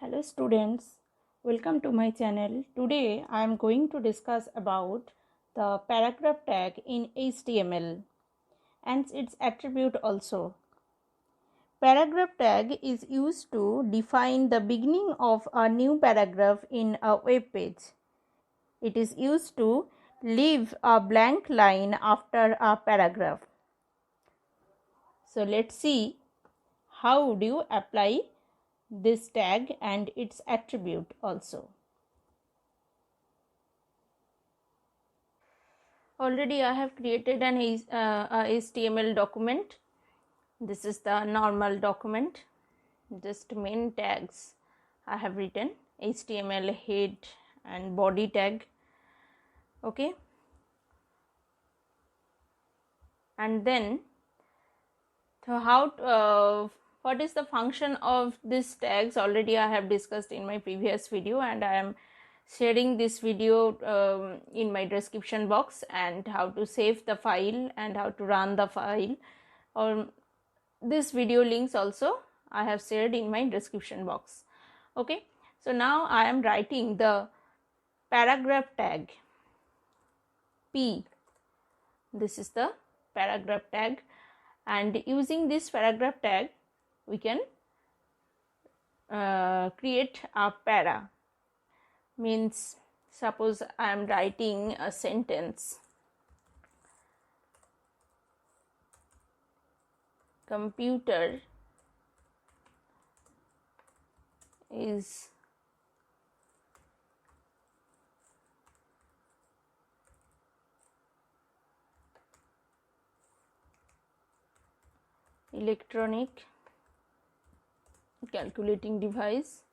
Hello students, welcome to my channel. Today I am going to discuss about the paragraph tag in HTML and its attribute also. Paragraph tag is used to define the beginning of a new paragraph in a web page. It is used to leave a blank line after a paragraph. So let's see how do you apply this tag and its attribute also. Already I have created an HTML document. This is the normal document, just main tags I have written, HTML head and body tag. Okay, and then what is the function of these tags already I have discussed in my previous video, and I am sharing this video in my description box, and how to save the file and how to run the file, or this video links also I have shared in my description box. Okay, so now I am writing the paragraph tag P. This is the paragraph tag, and using this paragraph tag we can create a para. Means suppose I am writing a sentence, computer is electronic calculating device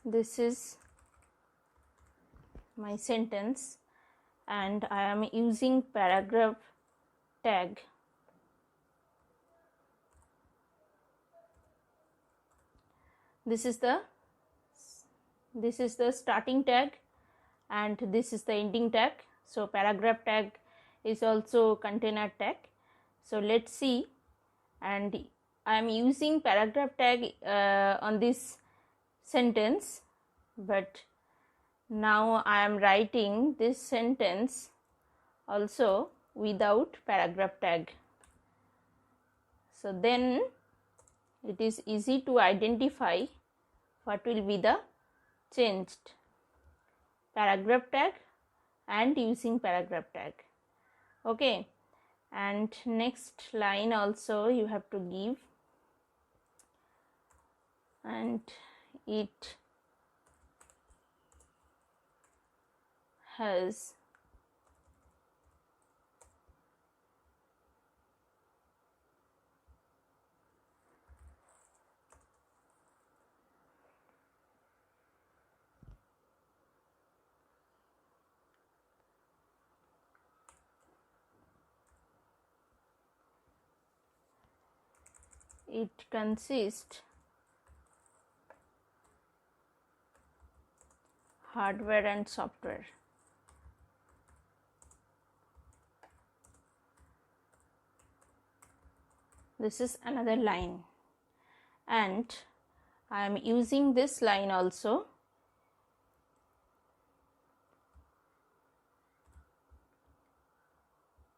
this is my sentence, and I am using paragraph tag. This is the starting tag and this is the ending tag. So paragraph tag is also container tag. So let's see, and I am using paragraph tag on this sentence, but now I am writing this sentence also without paragraph tag. So then it is easy to identify what will be the changed paragraph tag and using paragraph tag. Okay, and next line also you have to give, and it has it consists hardware and software. This is another line, and I am using this line also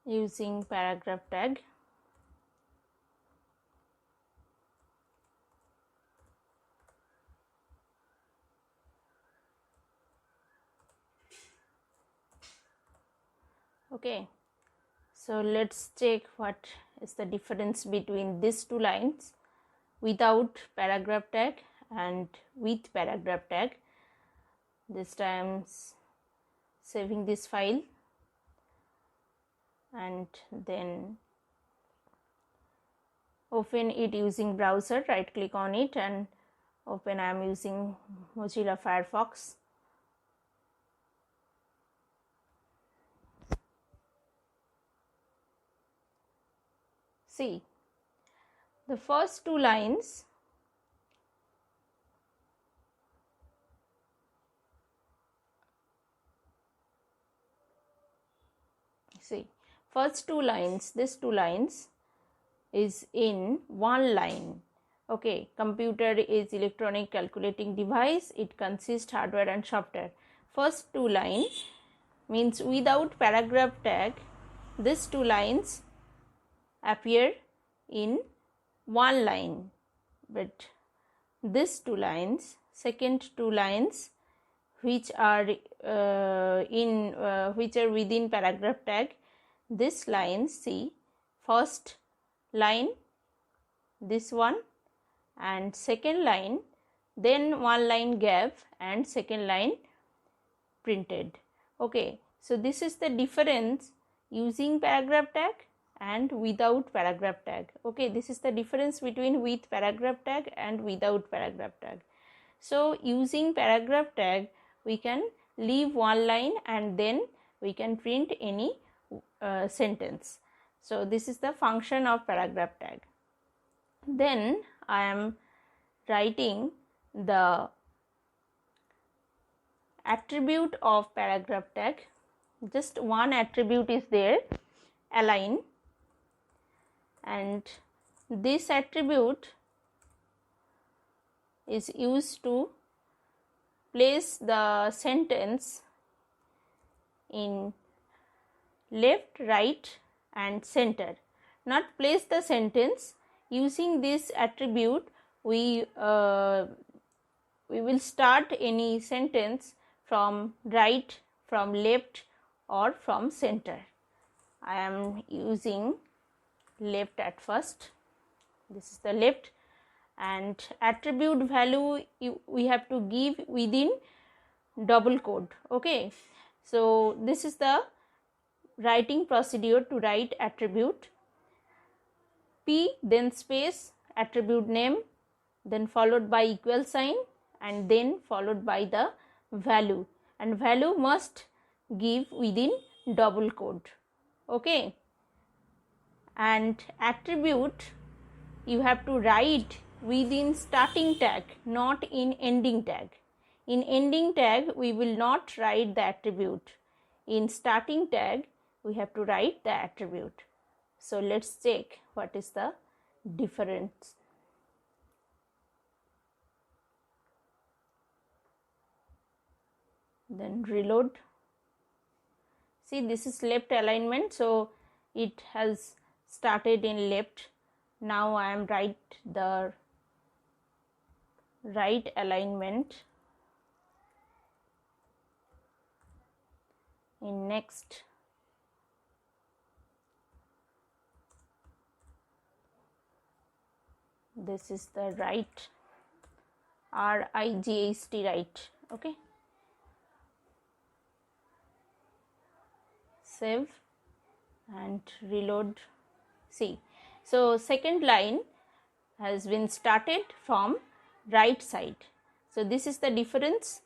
using paragraph tag. Okay, so let's check what is the difference between these two lines without paragraph tag and with paragraph tag. This time saving this file and then open it using browser, right click on it and open. I am using Mozilla Firefox. See, the first two lines See, first two lines, these two lines is in one line. Okay, computer is electronic calculating device. It consists hardware and software. First two line means without paragraph tag, these two lines appear in one line, but these two lines, second two lines which are which are within paragraph tag, this lines, see, first line this one and second line, then one line gap and second line printed. Okay, so this is the difference using paragraph tag and without paragraph tag. Okay, this is the difference between with paragraph tag and without paragraph tag. So using paragraph tag, we can leave one line and then we can print any sentence. So this is the function of paragraph tag. Then I am writing the attribute of paragraph tag. Just one attribute is there, align, and this attribute is used to place the sentence in left, right and center. Not place the sentence. Using this attribute, we will start any sentence from right, from left or from center. I am using left at first. This is the left, and attribute value we have to give within double quote. Okay, so this is the writing procedure to write attribute. P, then space, attribute name, then followed by equal sign and then followed by the value, and value must give within double quote. Okay, and attribute you have to write within starting tag, not in ending tag. In ending tag we will not write the attribute. In starting tag we have to write the attribute. So let's check what is the difference. Then reload. See, this is left alignment, so it has started in left. Now I am right the right alignment in next. This is the right, R-I-G-H-T, right. Okay, save and reload. See, so second line has been started from right side. So this is the difference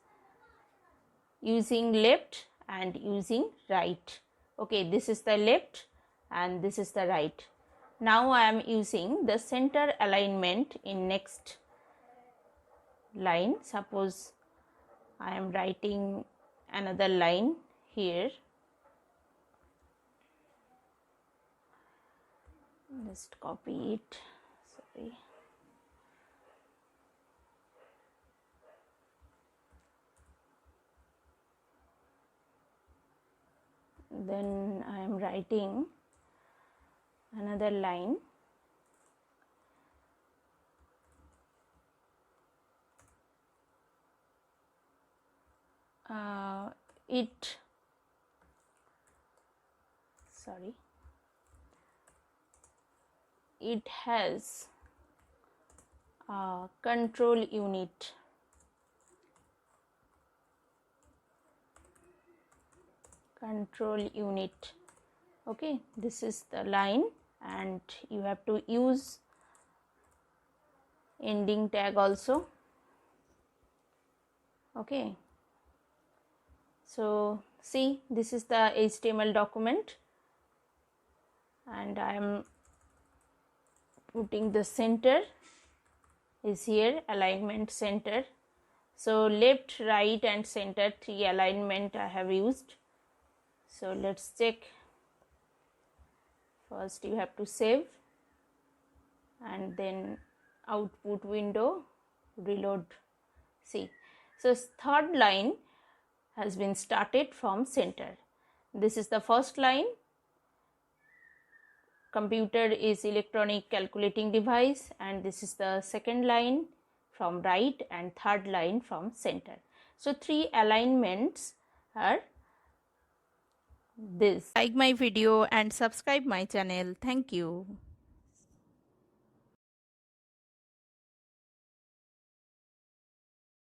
using left and using right. Okay, this is the left and this is the right. Now I am using the center alignment in next line. Suppose I am writing another line here. Just copy it. Sorry. Then I am writing another line. It has a control unit. Okay, this is the line and you have to use ending tag also. Okay, so see, this is the HTML document and I am putting the center is here, alignment center. So left, right and center, three alignment I have used. So let's check First you have to save, and then output window, reload. See, so third line has been started from center. This is the first line. Computer is electronic calculating device, and this is the second line from right and third line from center. So 3 alignments are this. Like my video and subscribe my channel. Thank you.